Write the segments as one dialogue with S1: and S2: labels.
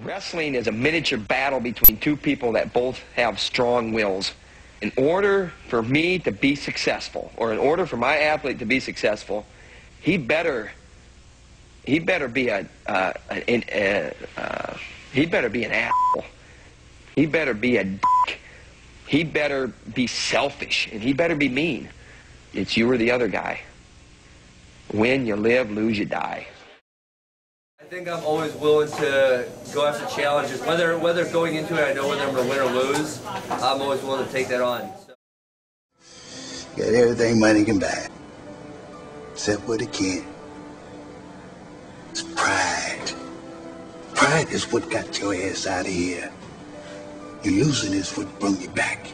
S1: Wrestling is a miniature battle between two people that both have strong wills. In order for me to be successful, or in order for my athlete to be successful, he better be an asshole. He better be a dick. He better be selfish, and he better be mean. It's you or the other guy. Win, you live. Lose, you die.
S2: I think I'm always willing to go after challenges. Whether going into it I know whether I'm going to win or lose, I'm always willing to take that on.
S3: Got everything money can buy, except what it can't. It's pride. Pride is what got your ass out of here. And losing is what brought you back.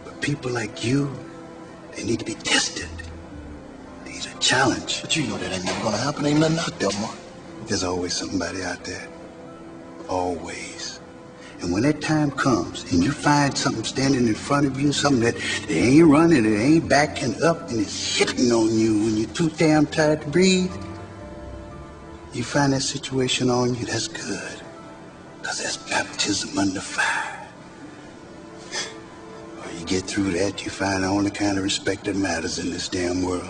S3: But people like you, they need to be tested. These are challenge.
S4: But you know that ain't never gonna happen. Ain't nothing out there, Mark.
S3: There's always somebody out there. Always. And when that time comes and you find something standing in front of you, something that they ain't running, it ain't backing up, and it's hitting on you when you're too damn tired to breathe, you find that situation on you, that's good. Because that's baptism under fire. Or you get through that, you find the only kind of respect that matters in this damn world.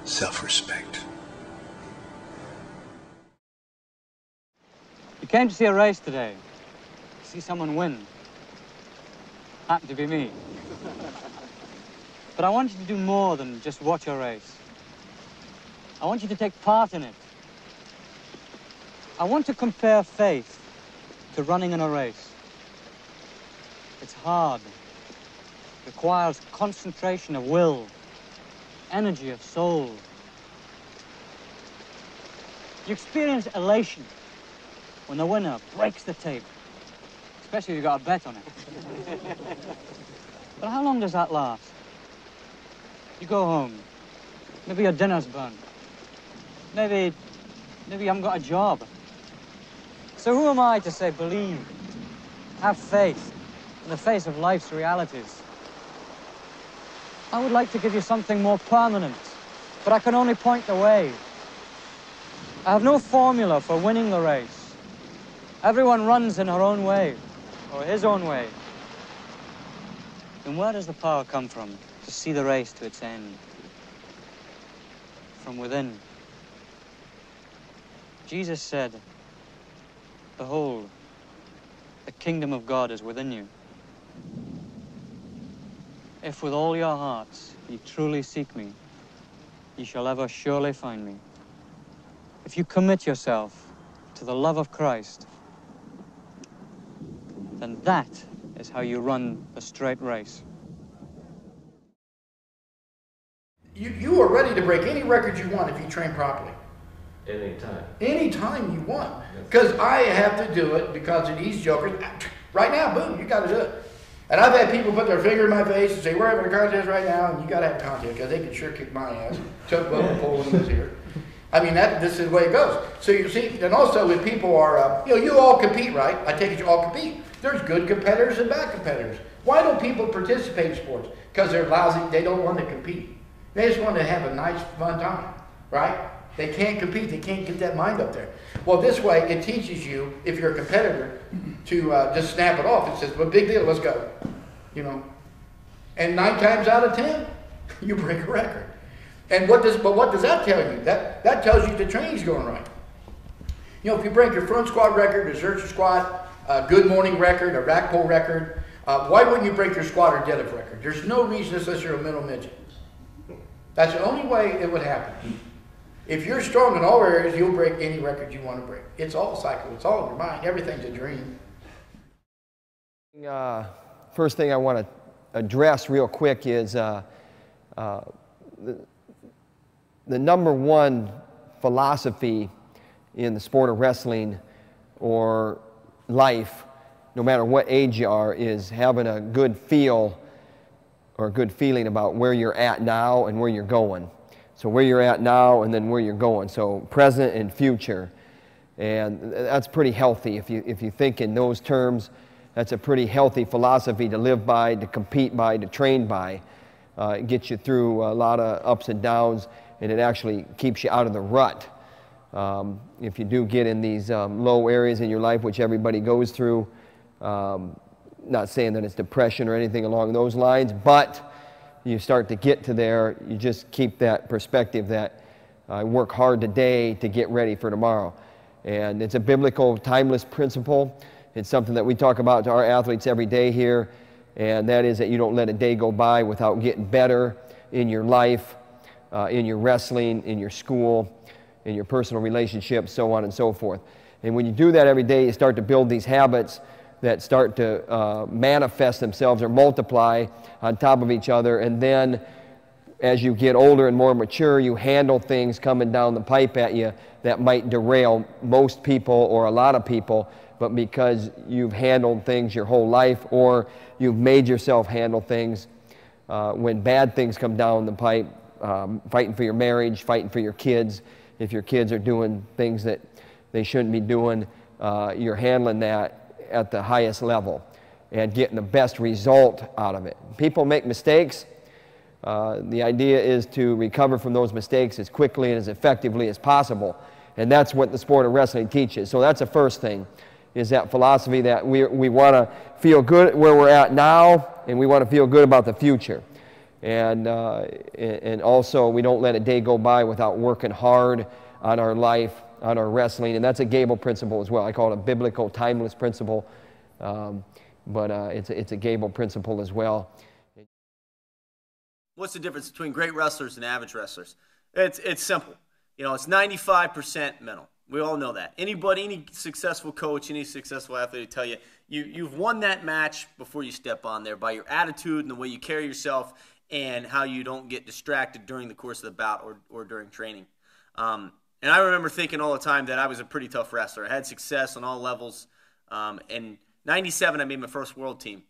S3: Self-respect.
S5: You came to see a race today. See someone win. Happened to be me. But I want you to do more than just watch a race. I want you to take part in it. I want to compare faith to running in a race. It's hard. It requires concentration of will, energy of soul. You experience elation when the winner breaks the tape, especially if you've got a bet on it. But how long does that last? You go home, maybe your dinner's burnt, maybe you haven't got a job. So who am I to say believe, have faith in the face of life's realities? I would like to give you something more permanent, but I can only point the way. I have no formula for winning the race. Everyone runs in her own way, or his own way. Then where does the power come from to see the race to its end? From within. Jesus said, "Behold, the kingdom of God is within you. If with all your hearts ye truly seek me, ye shall ever surely find me." If you commit yourself to the love of Christ, then that is how you run the straight race.
S6: You are ready to break any record you want if you train properly.
S2: Anytime.
S6: Anytime you want. Because I have to do it because of these jokers. Right now, boom, you got to do it. And I've had people put their finger in my face and say, "We're having a contest right now, and you got to have a contest," because they can sure kick my ass. Chuck Bowman Poland is here. I mean, this is the way it goes. So you see, and also if people are, you all compete, right? I take it you all compete. There's good competitors and bad competitors. Why don't people participate in sports? Because they're lousy, they don't want to compete. They just want to have a nice, fun time, right? They can't compete, they can't get that mind up there. Well, this way, it teaches you, if you're a competitor, to just snap it off. It says, "Well, big deal, let's go." And 9 times out of 10, you break a record. And what does that tell you? That tells you the training's going right. If you break your front squat record, a searcher squat, a good morning record, a rack pull record, why wouldn't you break your squat or deadlift record? There's no reason unless you're a middle midget. That's the only way it would happen. If you're strong in all areas, you'll break any record you want to break. It's all cycle. It's all in your mind. Everything's a dream.
S7: First thing I want to address real quick is the number one philosophy in the sport of wrestling or life, no matter what age you are, is having a good feel or a good feeling about where you're at now and where you're going. So where you're at now and then where you're going. So present and future. And that's pretty healthy if you think in those terms. that's a pretty healthy philosophy to live by, to compete by, to train by. It gets you through a lot of ups and downs, and it actually keeps you out of the rut. If you do get in these low areas in your life, which everybody goes through, not saying that it's depression or anything along those lines, but you start to get to there, you just keep that perspective that I work hard today to get ready for tomorrow. And it's a biblical, timeless principle. It's something that we talk about to our athletes every day here, and that is that you don't let a day go by without getting better in your life, in your wrestling, in your school, in your personal relationships, so on and so forth. And when you do that every day, you start to build these habits that start to manifest themselves or multiply on top of each other. And then as you get older and more mature, you handle things coming down the pipe at you that might derail most people or a lot of people, but because you've handled things your whole life, or you've made yourself handle things, when bad things come down the pipe, fighting for your marriage, fighting for your kids, if your kids are doing things that they shouldn't be doing, you're handling that at the highest level and getting the best result out of it. People make mistakes. The idea is to recover from those mistakes as quickly and as effectively as possible. And that's what the sport of wrestling teaches. So that's the first thing, is that philosophy that we want to feel good where we're at now, and we want to feel good about the future. And also, we don't let a day go by without working hard on our life, on our wrestling. And that's a Gable principle as well. I call it a biblical, timeless principle. But it's a Gable principle as well.
S8: What's the difference between great wrestlers and average wrestlers? It's simple. You know, it's 95% mental. We all know that. Anybody, any successful coach, any successful athlete will tell you, you've won that match before you step on there by your attitude and the way you carry yourself and how you don't get distracted during the course of the bout or during training. And I remember thinking all the time that I was a pretty tough wrestler. I had success on all levels. In 97, I made my first world team.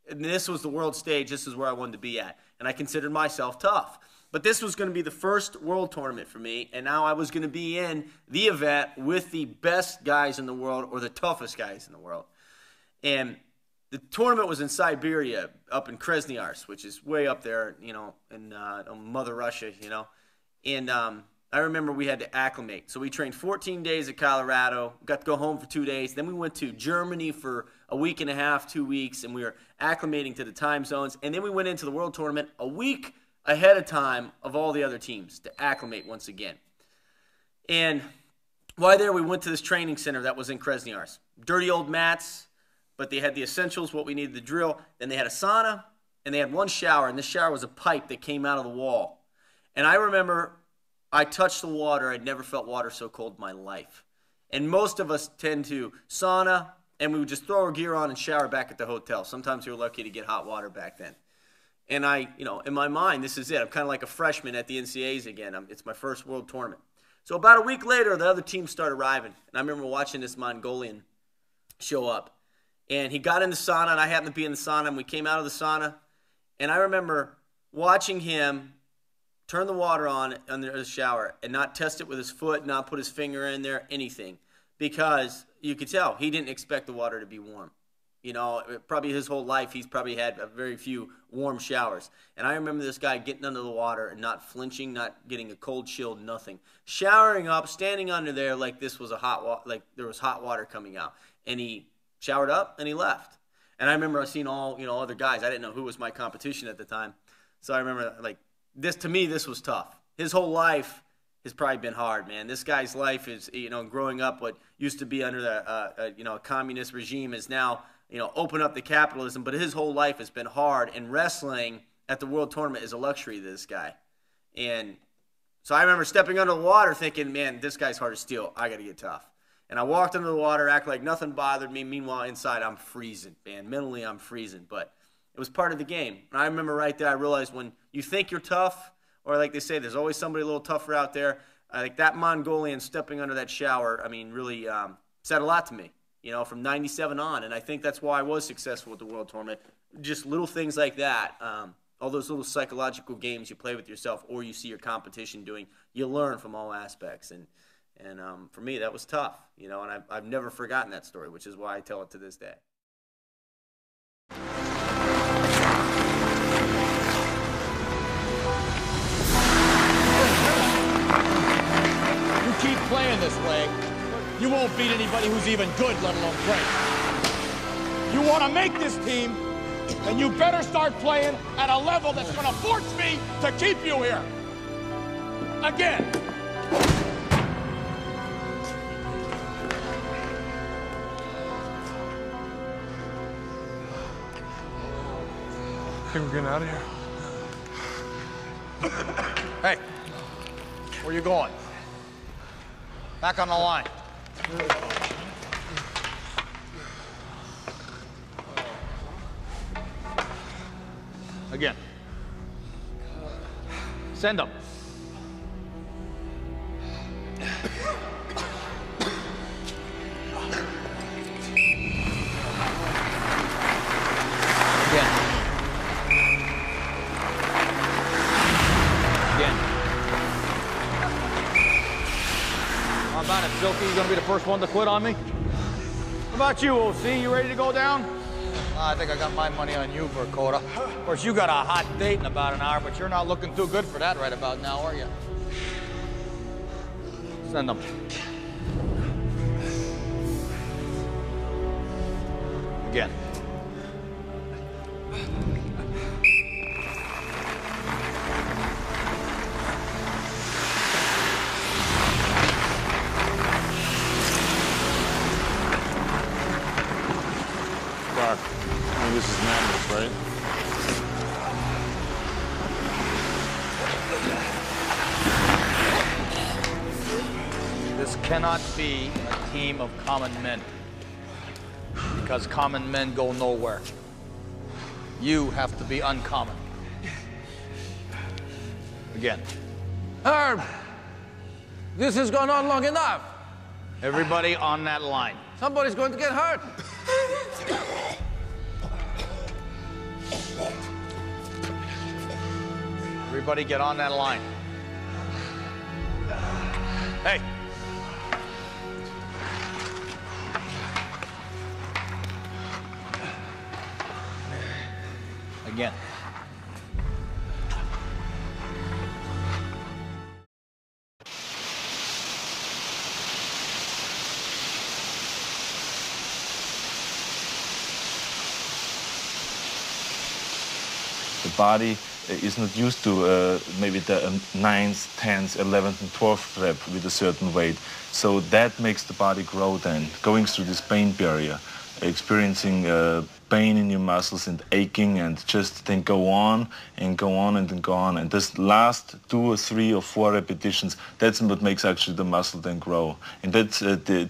S8: And this was the world stage. This is where I wanted to be at. And I considered myself tough. But this was going to be the first world tournament for me, and now I was going to be in the event with the best guys in the world, or the toughest guys in the world. And the tournament was in Siberia, up in Krasnoyarsk, which is way up there, you know, in Mother Russia, you know. And I remember we had to acclimate. So we trained 14 days at Colorado, got to go home for 2 days. Then we went to Germany for a week and a half, 2 weeks, and we were acclimating to the time zones. And then we went into the world tournament a week ahead of time of all the other teams to acclimate once again. And while there, we went to this training center that was in Krasnoyarsk. Dirty old mats, but they had the essentials, what we needed to drill. Then they had a sauna, and they had one shower, and this shower was a pipe that came out of the wall. And I remember I touched the water. I'd never felt water so cold in my life. And most of us tend to sauna, and we would just throw our gear on and shower back at the hotel. Sometimes we were lucky to get hot water back then. And I, you know, in my mind, this is it. I'm kind of like a freshman at the NCAAs again. It's my first world tournament. So about a week later, the other teams start arriving. And I remember watching this Mongolian show up. And he got in the sauna, and I happened to be in the sauna, and we came out of the sauna. And I remember watching him turn the water on under the shower and not test it with his foot, not put his finger in there, anything. Because you could tell he didn't expect the water to be warm. You know, probably his whole life, he's probably had very few warm showers. And I remember this guy getting under the water and not flinching, not getting a cold chill, nothing. Showering up, standing under there like this was like there was hot water coming out. And he showered up and he left. And I remember seeing all, you know, other guys. I didn't know who was my competition at the time. So I remember, like, this, to me, this was tough. His whole life has probably been hard, man. This guy's life is, you know, growing up what used to be under the, you know, a communist regime is now, you know, open up the capitalism, but his whole life has been hard, and wrestling at the world tournament is a luxury to this guy. And so I remember stepping under the water thinking, man, this guy's hard to steal. I got to get tough. And I walked under the water, acted like nothing bothered me. Meanwhile, inside, I'm freezing, man. Mentally, I'm freezing, but it was part of the game. And I remember right there, I realized when you think you're tough, or like they say, there's always somebody a little tougher out there, like that Mongolian stepping under that shower, I mean, really said a lot to me. You know, from 97 on, and I think that's why I was successful with the World Tournament. Just little things like that, all those little psychological games you play with yourself or you see your competition doing, you learn from all aspects. And for me, that was tough, you know, and I've never forgotten that story, which is why I tell it to this day.
S9: anybody who's even good, let alone great. You want to make this team, then you better start playing at a level that's going to force me to keep you here. Again.
S10: I think we're getting out of here.
S9: Hey, where you going? Back on the line. Again. Send them. Silky, you gonna be the first one to quit on me? How about you, OC? You ready to go down? I think I got my money on you for a quota. Of course, you got a hot date in about an hour, but you're not looking too good for that right about now, are you? Send them. Again.
S10: This is madness, right?
S9: This cannot be a team of common men, because common men go nowhere. You have to be uncommon. Again.
S11: Herb, this has gone on long enough.
S9: Everybody on that line.
S11: Somebody's going to get hurt.
S9: Everybody get on that line. Hey. Again.
S10: The body is not used to maybe the 9th, 10th, 11th, and 12th rep with a certain weight. So that makes the body grow then, going through this pain barrier, experiencing pain in your muscles and aching, and just then go on and go on and then go on. And this last 2 or 3 or 4 repetitions, that's what makes actually the muscle then grow. And that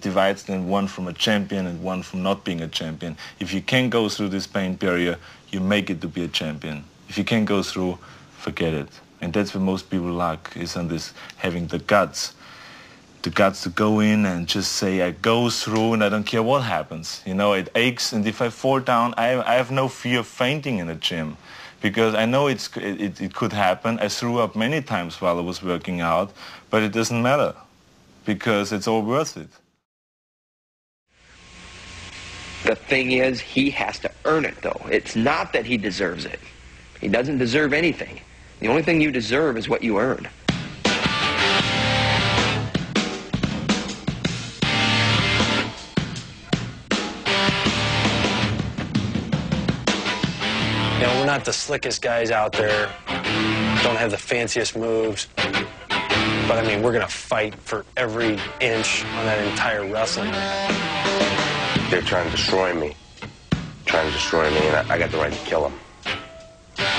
S10: divides then one from a champion and one from not being a champion. If you can go through this pain barrier, you make it to be a champion. If you can't go through, forget it. And that's where most people lack, is on this, having the guts to go in and just say, I go through and I don't care what happens. You know, it aches, and if I fall down, I have no fear of fainting in the gym, because I know it could happen. I threw up many times while I was working out, but it doesn't matter, because it's all worth it.
S1: The thing is, he has to earn it, though. It's not that he deserves it. He doesn't deserve anything. The only thing you deserve is what you earn.
S12: You know, we're not the slickest guys out there, don't have the fanciest moves, but I mean, we're going to fight for every inch on that entire wrestling mat.
S13: They're trying to destroy me, and I got the right to kill them.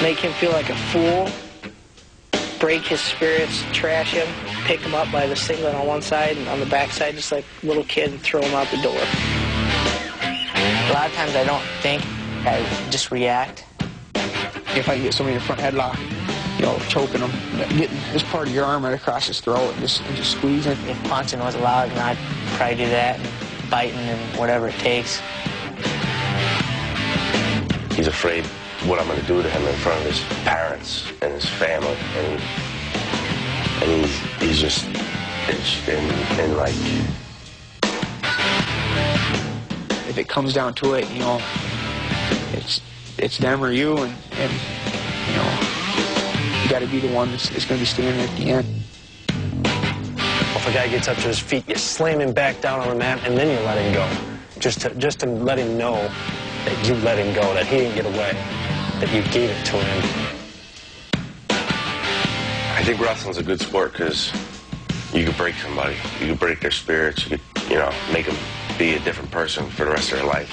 S14: Make him feel like a fool, break his spirits, trash him, pick him up by the singlet on one side and on the back side just like a little kid, and throw him out the door.
S15: A lot of times I don't think, I just react.
S16: If I can get somebody in the front headlock, you know, choking them, getting this part of your arm right across his throat and just squeezing.
S15: If punching was allowed, then I'd probably do that, and biting and whatever it takes.
S13: He's afraid what I'm going to do to him in front of his parents and his family, and he's just in like.
S16: If it comes down to it, you know, it's them or you, and you know, you got to be the one that's going to be standing at the end.
S13: If
S12: if a guy gets up to his feet, you slam him back down on the mat, and then you let him go. Just to let him know that you let him go, that he didn't get away, that you gave it to him.
S13: I think wrestling's a good sport because you could break somebody. You could break their spirits. You could, make them be a different person for the rest of their life.